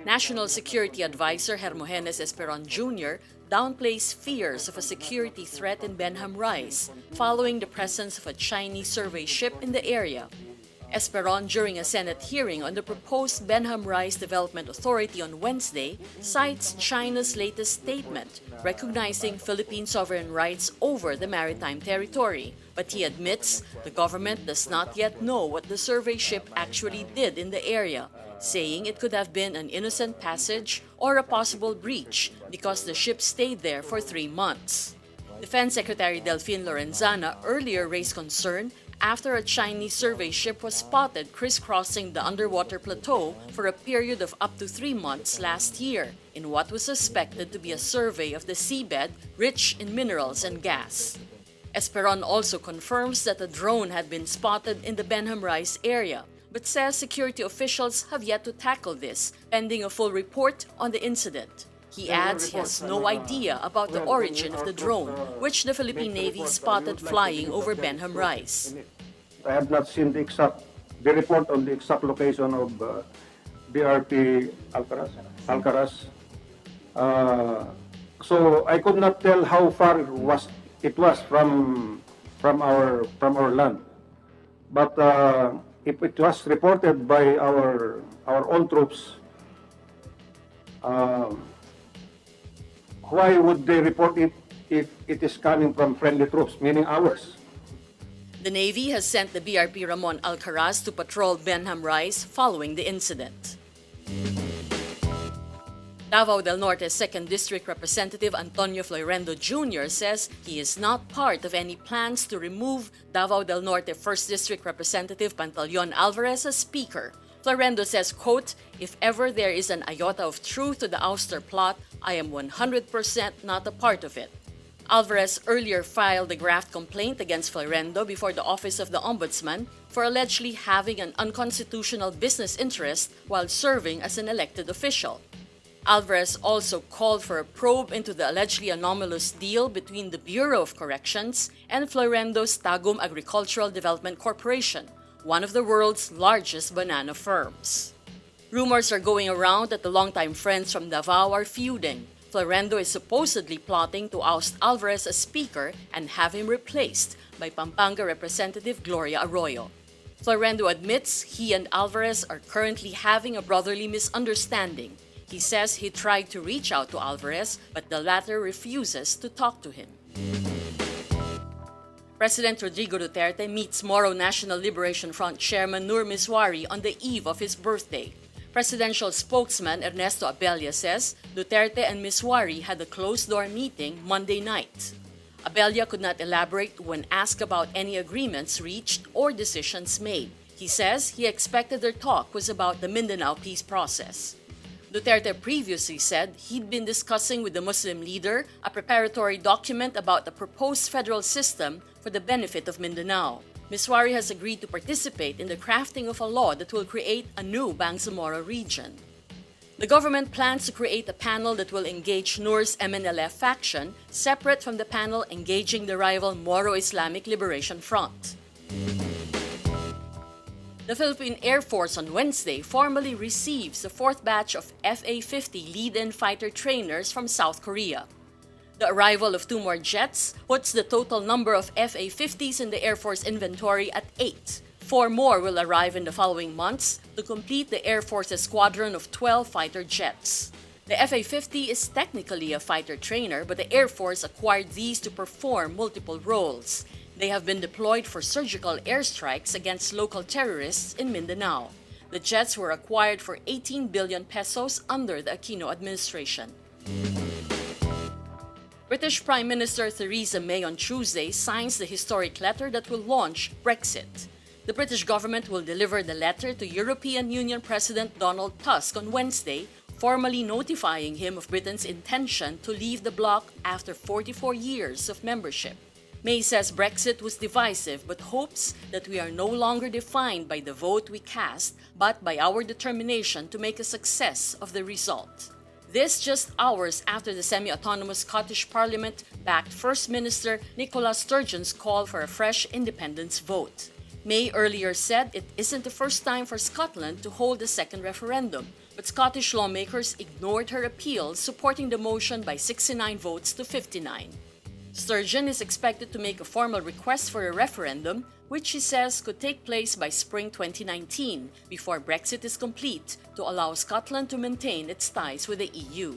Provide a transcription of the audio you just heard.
National Security Advisor Hermogenes Esperon Jr. downplays fears of a security threat in Benham Rise following the presence of a Chinese survey ship in the area. Esperon, during a Senate hearing on the proposed Benham Rise Development Authority on Wednesday, cites China's latest statement recognizing Philippine sovereign rights over the maritime territory. But he admits the government does not yet know what the survey ship actually did in the area, saying it could have been an innocent passage or a possible breach because the ship stayed there for 3 months. Defense Secretary Delfin Lorenzana earlier raised concern after a Chinese survey ship was spotted crisscrossing the underwater plateau for a period of up to 3 months last year in what was suspected to be a survey of the seabed rich in minerals and gas. Esperon also confirms that a drone had been spotted in the Benham Rise area, but says security officials have yet to tackle this, pending a full report on the incident. He adds he has no idea about the origin of the drone, which the Philippine Navy spotted flying over Benham Rise. I have not seen the report on the exact location of BRT Alcaraz. So I could not tell how far it was from our land. But if it was reported by our own troops, why would they report it if it is coming from friendly troops, meaning ours? The Navy has sent the BRP Ramon Alcaraz to patrol Benham Rise following the incident. Davao del Norte's 2nd District Representative Antonio Floirendo Jr. says he is not part of any plans to remove Davao del Norte 1st District Representative Pantaleon Alvarez as Speaker. Floirendo says, quote, "If ever there is an iota of truth to the ouster plot, I am 100% not a part of it." Alvarez earlier filed a graft complaint against Floirendo before the Office of the Ombudsman for allegedly having an unconstitutional business interest while serving as an elected official. Alvarez also called for a probe into the allegedly anomalous deal between the Bureau of Corrections and Floirendo's Tagum Agricultural Development Corporation, one of the world's largest banana firms. Rumors are going around that the longtime friends from Davao are feuding. Floirendo is supposedly plotting to oust Alvarez as Speaker and have him replaced by Pampanga Representative Gloria Arroyo. Floirendo admits he and Alvarez are currently having a brotherly misunderstanding. He says he tried to reach out to Alvarez, but the latter refuses to talk to him. President Rodrigo Duterte meets Moro National Liberation Front Chairman Nur Misuari on the eve of his birthday. Presidential spokesman Ernesto Abella says Duterte and Misuari had a closed-door meeting Monday night. Abella could not elaborate when asked about any agreements reached or decisions made. He says he expected their talk was about the Mindanao peace process. Duterte previously said he'd been discussing with the Muslim leader a preparatory document about the proposed federal system for the benefit of Mindanao. Misuari has agreed to participate in the crafting of a law that will create a new Bangsamoro region. The government plans to create a panel that will engage Nur's MNLF faction, separate from the panel engaging the rival Moro Islamic Liberation Front. The Philippine Air Force on Wednesday formally receives the 4th batch of FA-50 lead-in fighter trainers from South Korea. The arrival of 2 more jets puts the total number of FA-50s in the Air Force inventory at 8. 4 more will arrive in the following months to complete the Air Force's squadron of 12 fighter jets. The FA-50 is technically a fighter trainer, but the Air Force acquired these to perform multiple roles. They have been deployed for surgical airstrikes against local terrorists in Mindanao. The jets were acquired for 18 billion pesos under the Aquino administration. British Prime Minister Theresa May on Tuesday signs the historic letter that will launch Brexit. The British government will deliver the letter to European Union President Donald Tusk on Wednesday, formally notifying him of Britain's intention to leave the bloc after 44 years of membership. May says Brexit was divisive but hopes that we are no longer defined by the vote we cast but by our determination to make a success of the result. This just hours after the semi-autonomous Scottish Parliament backed First Minister Nicola Sturgeon's call for a fresh independence vote. May earlier said it isn't the first time for Scotland to hold a second referendum, but Scottish lawmakers ignored her appeal, supporting the motion by 69 votes to 59. Sturgeon is expected to make a formal request for a referendum, which she says could take place by spring 2019, before Brexit is complete, to allow Scotland to maintain its ties with the EU.